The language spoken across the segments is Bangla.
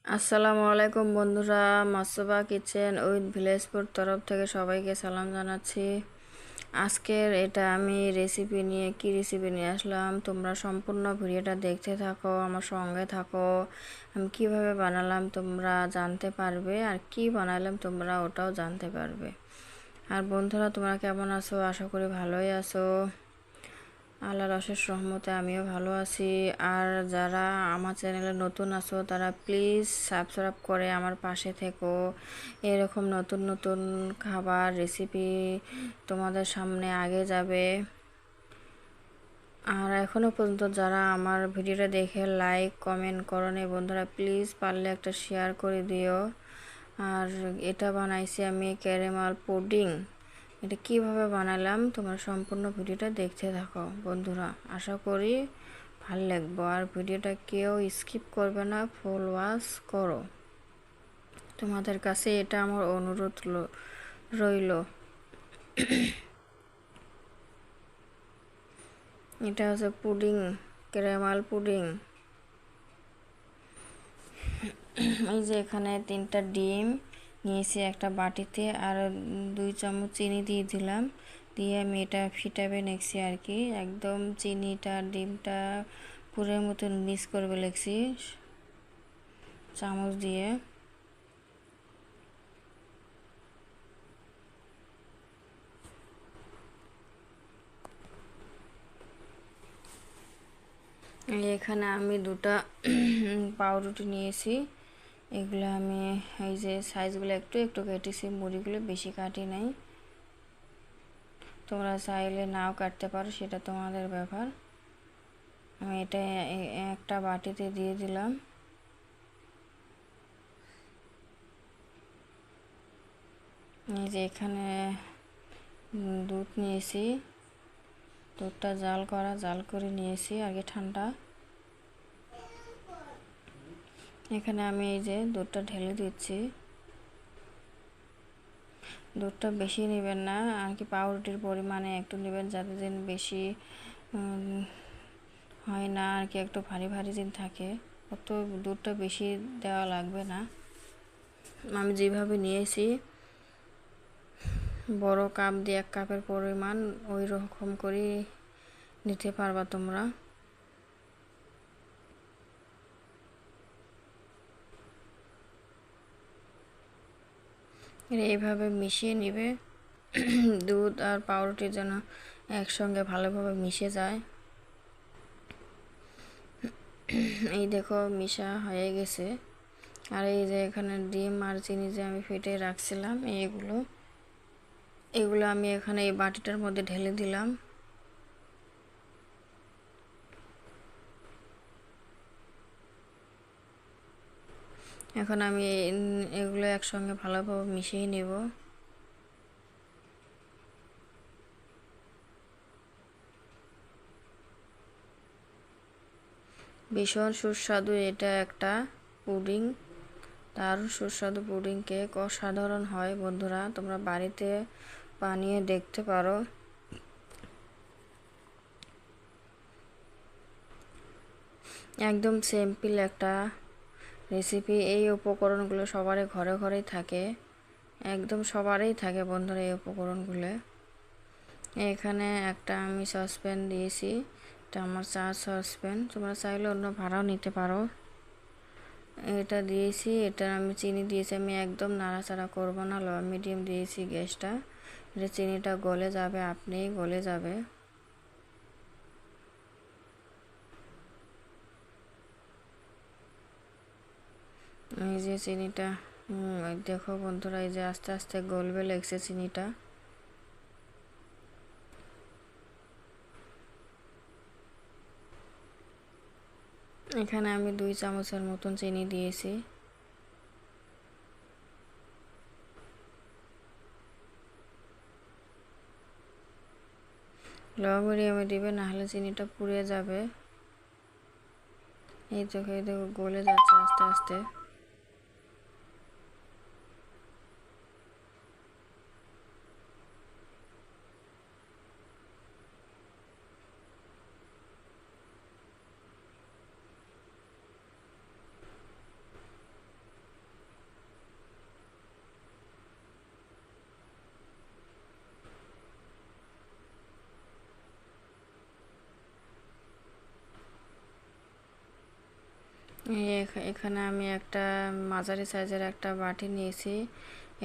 আসসালামু আলাইকুম বন্ধুরা, মাসুবা কিচেন উইথ ভিলেজপুর তরফ থেকে সবাইকে সালাম জানাচ্ছি। আজকের এটা আমি কি রেসিপি নিয়ে আসলাম, তোমরা সম্পূর্ণ ভিডিওটা দেখতে থাকো, আমার সঙ্গে থাকো। আমি কিভাবে বানালাম তোমরা জানতে পারবে, আর কি বানালাম তোমরা ওটাও জানতে পারবে। আর বন্ধুরা, তোমরা কেমন আছো? আশা করি ভালোই আছো। আল্লাহর অশেষ রহমতে আমিও ভালো আছি। আর যারা আমার চ্যানেলে নতুন আছো তারা প্লিজ সাবস্ক্রাইব করে আমার পাশে থেকো। এরকম নতুন নতুন খাবার রেসিপি তোমাদের সামনে আগে যাবে। আর এখনও পর্যন্ত যারা আমার ভিডিওটা দেখে লাইক কমেন্ট করোনি বন্ধুরা, প্লিজ পারলে একটা শেয়ার করে দিও। আর এটা বানাইছি আমি ক্যারামেল পুডিং। এটা কিভাবে বানালাম তোমরা সম্পূর্ণ ভিডিওটা দেখতে থাকো বন্ধুরা, আশা করি ভালো লাগবে। আর ভিডিওটা কেউ স্কিপ করবে না, ফুল ওয়াচ করো। তোমাদের কাছে এটা আমার অনুরোধ রইল। এটা হচ্ছে পুডিং, ক্যারামেল পুডিং। এই যে এখানে 3টা ডিম নিয়েছি একটা বাটিতে, আর 2 চামচ চিনি দিয়ে দিলাম। দিয়ে আমি এটা ফিটাবে নেছি আর কি, একদম চিনিটা ডিমটা পুরের মতন মিক্স করবে লেগছি চামচ দিয়ে। এখানে আমি 2টা পাউরুটি নিয়েছি। এগুলো আমি এই যে সাইজগুলো একটু একটু কেটেছি, মুড়িগুলো বেশি কাটি নাই। তোমরা চাইলে নাও কাটতে পারো, সেটা তোমাদের ব্যাপার। আমি এটা একটা বাটিতে দিয়ে দিলাম। এই যে এখানে দুধ নিয়েছি, দুধটা জাল করে নিয়েছি আগে ঠান্ডা। এখানে আমি এই যে দুধটা ঢেলে দিচ্ছি। দুধটা বেশি নেবেন না আর কি, পাউরুটির পরিমাণে একটু নেবেন, যাতে দিন বেশি হয় না আর কি, একটু ভারী ভারী দিন থাকে। অত দুধটা বেশি দেওয়া লাগবে না। আমি যেভাবে নিয়েছি বড় কাপ দিয়ে 1 কাপের পরিমাণ, ওই রকম করে নিতে পারবা তোমরা। এইভাবে মিশিয়ে নিবে। দুধ আর পাউরুটি যেন একসঙ্গে ভালোভাবে মিশে যায়। এই দেখো মিশা হয়ে গেছে। আর এই যে এখানে ডিম আর চিনি যে আমি ফেটে রাখছিলাম, এগুলো আমি এখানে এই বাটিটার মধ্যে ঢেলে দিলাম। এখন আমি এগুলো একসঙ্গে ভালোভাবে মিশিয়ে নেব। ভীষণ সুস্বাদু এটা একটা পুডিং, দারুণ সুস্বাদু পুডিং কেক, অসাধারণ হয় বন্ধুরা, তোমরা বাড়িতে বানিয়ে দেখতে পারো। একদম সিম্পল একটা রেসিপি। এই উপকরণগুলো সবারই ঘরে ঘরেই থাকে, একদম সবারই থাকে বন্ধুরা এই উপকরণগুলো। এখানে একটা আমি সসপ্যান দিয়েছি, এটা আমার চা সসপ্যান, তোমরা চাইলে অন্য ভাড়াও নিতে পারো। এটা দিয়েছি, এটা আমি চিনি দিয়েছি, আমি একদম নাড়াচাড়া করব না, লো মিডিয়াম দিয়েছি গ্যাসটা। এটা চিনিটা গলে যাবে, আপনিই গলে যাবে। এই যে চিনিটা দেখো বন্ধুরা, এই যে আস্তে আস্তে গলবে লেগছে চিনিটা। এখানে আমি 2 চামচের মতন চিনি দিয়েছি। লো মিডিয়ামে দিবে, নাহলে চিনিটা পুড়ে যাবে। এই দেখো গলে যাচ্ছে আস্তে আস্তে। এখানে আমি একটা মাঝারি সাইজের একটা বাটি নিয়েছি,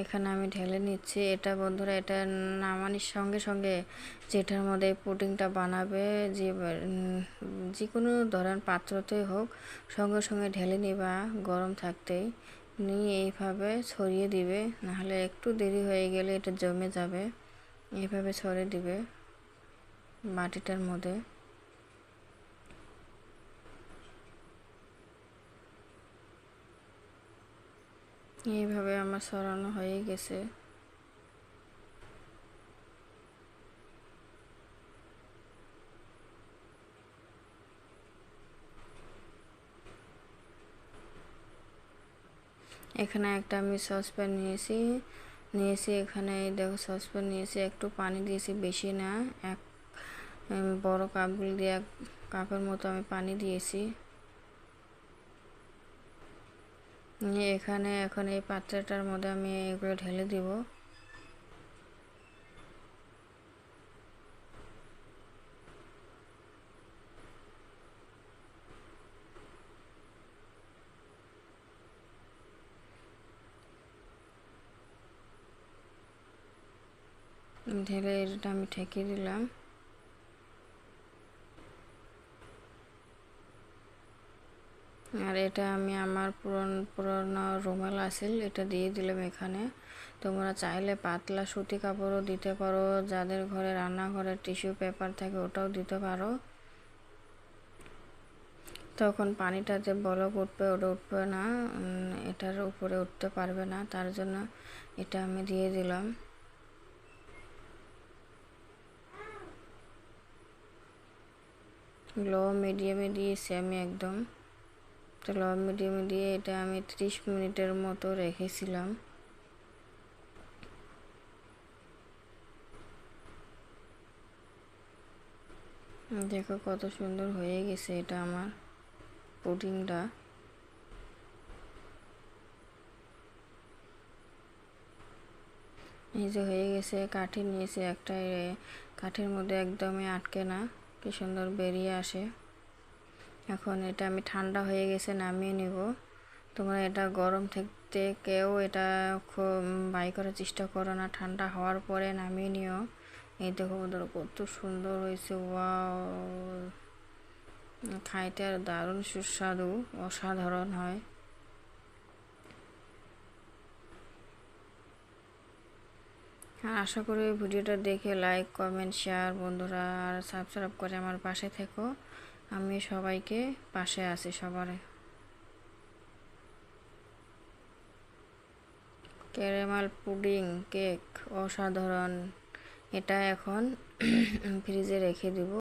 এখানে আমি ঢেলে নিচ্ছি। এটা বন্ধুরা, এটা নামানোর সঙ্গে সঙ্গে যেটার মধ্যে পুডিংটা বানাবে, যে কোনো ধরেন পাত্রতেই হোক, সঙ্গে সঙ্গে ঢেলে নিবা গরম থাকতেই। নিয়ে এইভাবে ছড়িয়ে দিবে, নাহলে একটু দেরি হয়ে গেলে এটা জমে যাবে। এইভাবে ছড়িয়ে দিবে বাটিটার মধ্যে। এইভাবে আমার ছড়ানো হয়ে গেছে। এখানে একটা আমি সসপ্যান নিয়েছি এখানে দেখো সসপ্যান নিয়েছি, একটু পানি দিয়েছি, বেশি না, এক বড় কাপগুলি দিয়ে 1 কাপের মতো আমি পানি দিয়েছি। নিয়ে এখানে এখন এই পাত্রটার মধ্যে আমি এগুলো ঢেলে দিব। ঢেলে এটা আমি ঢেকে দিলাম। আর এটা আমি আমার পুরনো রুমাল আছিল, এটা দিয়ে দিলাম এখানে। তোমরা চাইলে পাতলা সুতি কাপড়ও দিতে পারো, যাদের ঘরে রান্নাঘরে টিস্যু পেপার থাকে ওটাও দিতে পারো। তখন পানিটাতে বলক উঠবে, ওটা উঠবে না, এটার উপরে উঠতে পারবে না, তার জন্য এটা আমি দিয়ে দিলাম। লো মিডিয়ামে দিয়েছি আমি একদম। তো লো মিডিয়ামে দিয়ে এটা আমি 30 মিনিটের মতো রেখেছিলাম। দেখো কত সুন্দর হয়ে গেছে এটা আমার পুডিংটা। এই যে হয়ে গেছে। কাঠি নিয়েছি একটা, কাঠের মধ্যে একদমই আটকে না, কি সুন্দর বেরিয়ে আসে। এখন এটা আমি ঠান্ডা হয়ে গেছে, নামিয়ে নিব। তোমরা এটা গরম থাকতে কেউ এটা বাই করার চেষ্টা করো না, ঠান্ডা হওয়ার পরে নামিয়ে নিও। এই দেখো বন্ধুরা কত সুন্দর হয়েছে, ওয়াও! খাইতে আর দারুণ সুস্বাদু, অসাধারণ হয়। আর আশা করি ভিডিওটা দেখে লাইক কমেন্ট শেয়ার বন্ধুরা, আর সাবস্ক্রাইব করে আমার পাশে থেকো। আমি সবাইকে পাশে আছি সবার। ক্যারামেল পুডিং কেক অসাধারণ। এটা এখন ফ্রিজে রেখে দিব।